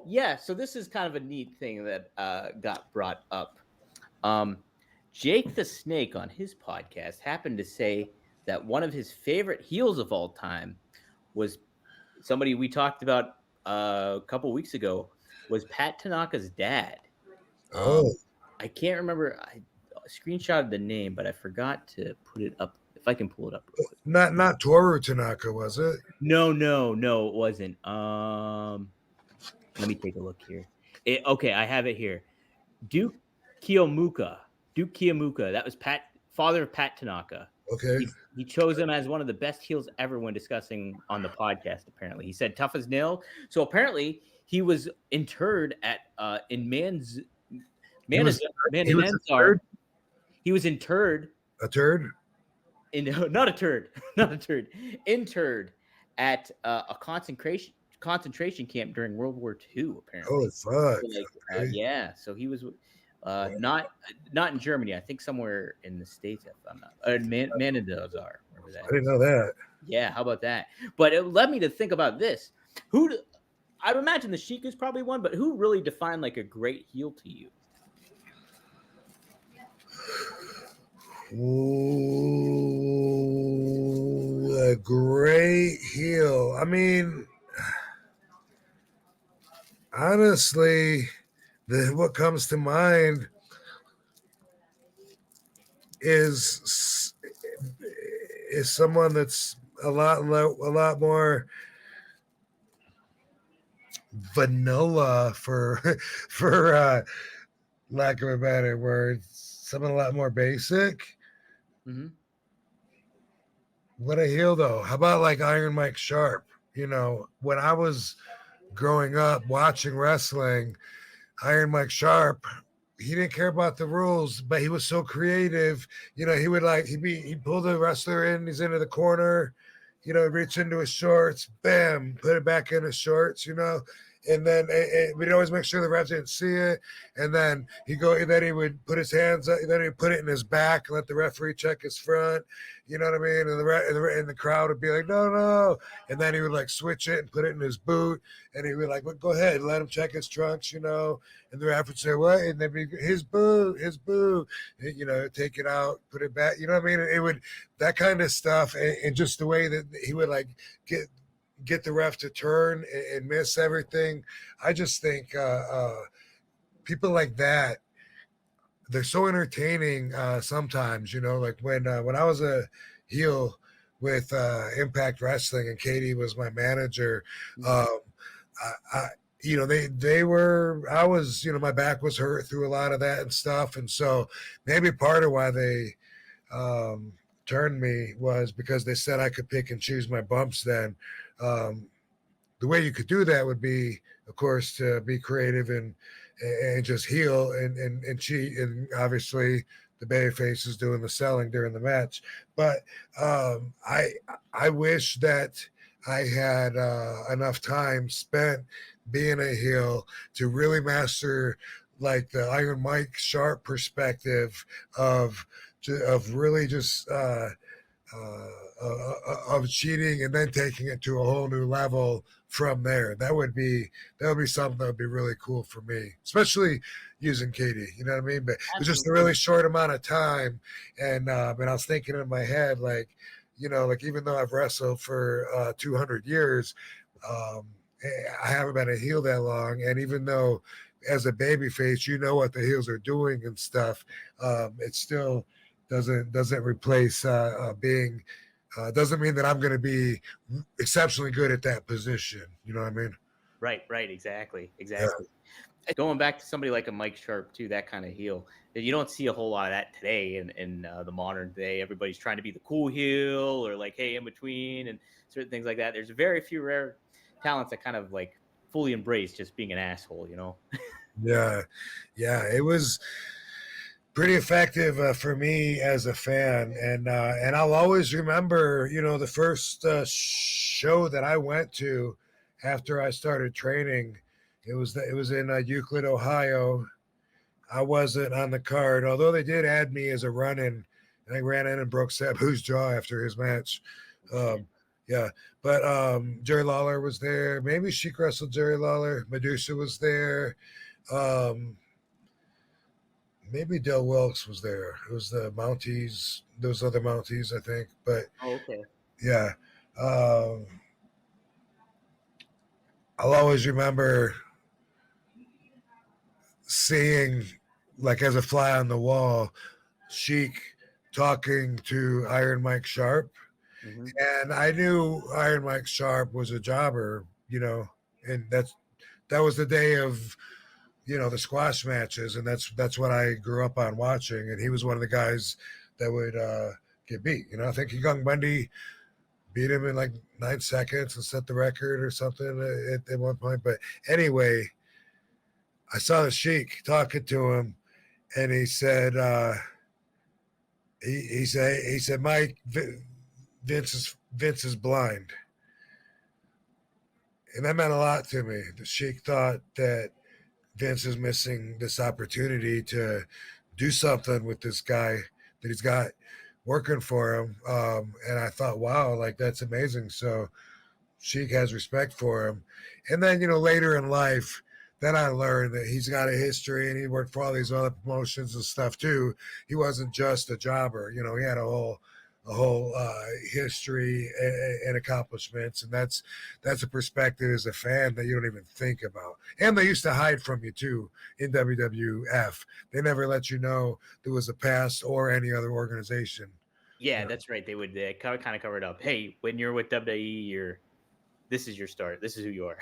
yeah, so this is kind of a neat thing that got brought up. Um, Jake the Snake on his podcast happened to say that one of his favorite heels of all time was somebody we talked about a couple weeks ago, was Pat Tanaka's dad. Oh, I can't remember. I screenshotted the name, but I forgot to put it up. If I can pull it up real quick. not Toru Tanaka, was it? No, it wasn't. Let me take a look here. Okay, I have it here. Duke Kiyomuka. Duke Kiyomuka. That was father of Pat Tanaka. Okay. He chose him as one of the best heels ever when discussing on the podcast. Apparently, he said tough as nail. So apparently, he was interred at in He was a Manzar. turd. He was interred A turd. in not a turd, not a turd, interred at a concentration camp during World War II. Holy Apparently, fuck. so Okay. yeah. So he was not in Germany. I think somewhere in the States. If I'm not, Manadazar, wherever I that didn't is. know that. Yeah, how about that? But it led me to think about this. I'd imagine the Sheik is probably one, but who really defined like a great heel to you? Ooh, a great heel. I mean, honestly, what comes to mind is someone that's a lot more vanilla for for lack of a better word, someone a lot more basic. Mm-hmm. What a heel though. How about like Iron Mike Sharp? You know, when I was growing up watching wrestling, Iron Mike Sharp, he didn't care about the rules, but he was so creative. You know, he'd pull the wrestler in, he's into the corner, you know, reach into his shorts, bam, put it back in his shorts, you know. And then we'd always make sure the refs didn't see it. And then then he would put his hands up, then he'd put it in his back and let the referee check his front. You know what I mean? And the crowd would be like, no, no. And then he would like switch it and put it in his boot. And he would like, well, go ahead, let him check his trunks, you know. And the ref would say, what? And then be his boot, you know, take it out, put it back. You know what I mean? It would, that kind of stuff. And just the way that he would like get the ref to turn and miss everything. I just think people like that, they're so entertaining sometimes, you know, like when I was a heel with Impact Wrestling and Katie was my manager, I you know, I was, you know, my back was hurt through a lot of that and stuff. And so maybe part of why they turned me was because they said I could pick and choose my bumps then. The way you could do that would be, of course, to be creative and just heel and cheat. And obviously the babyface is doing the selling during the match. But I wish that I had enough time spent being a heel to really master like the Iron Mike Sharp perspective of really just of cheating and then taking it to a whole new level from there. That would be something that would be really cool for me, especially using Katie. You know what I mean? But it was just a really short amount of time, and I was thinking in my head like, you know, like even though I've wrestled for 200 years, I haven't been a heel that long, and even though as a baby face, you know what the heels are doing and stuff, it still doesn't replace being doesn't mean that I'm going to be exceptionally good at that position. You know what I mean? Right, exactly. Yeah. Going back to somebody like a Mike Sharp too, that kind of heel. You don't see a whole lot of that today in the modern day. Everybody's trying to be the cool heel or like, hey, in between and certain things like that. There's very few rare talents that kind of like fully embrace just being an asshole, you know? Yeah, it was pretty effective for me as a fan, and I'll always remember, you know, the first show that I went to after I started training. It was in Euclid, Ohio. I wasn't on the card, although they did add me as a run-in, and I ran in and broke Sabu's jaw after his match. Yeah, but Jerry Lawler was there. Maybe Sheik wrestled Jerry Lawler. Medusa was there. Um, maybe Del Wilkes was there. It was the Mounties, those other Mounties, I think. But Oh, okay. yeah, um, I'll always remember seeing, like as a fly on the wall, Sheik talking to Iron Mike Sharp. Hmm. And I knew Iron Mike Sharp was a jobber, and that was the day of the squash matches, and that's what I grew up on watching. And he was one of the guys that would get beat. I think Young Bundy beat him in like 9 seconds and set the record or something at one point. But anyway, I saw the Sheik talking to him, and he said, he said, Mike, Vince is blind. And that meant a lot to me. The Sheik thought that Vince is missing this opportunity to do something with this guy that he's got working for him. And I thought, wow, like that's amazing. So Sheik has respect for him. And then, later in life, then I learned that he's got a history and he worked for all these other promotions and stuff too. He wasn't just a jobber. He had a whole history and accomplishments, and that's a perspective as a fan that you don't even think about. And they used to hide from you too in WWF. They never let you know there was a past or any other organization. Yeah, that's right. They would kind of cover it up. Hey, when you're with WWE, this is your start. This is who you are.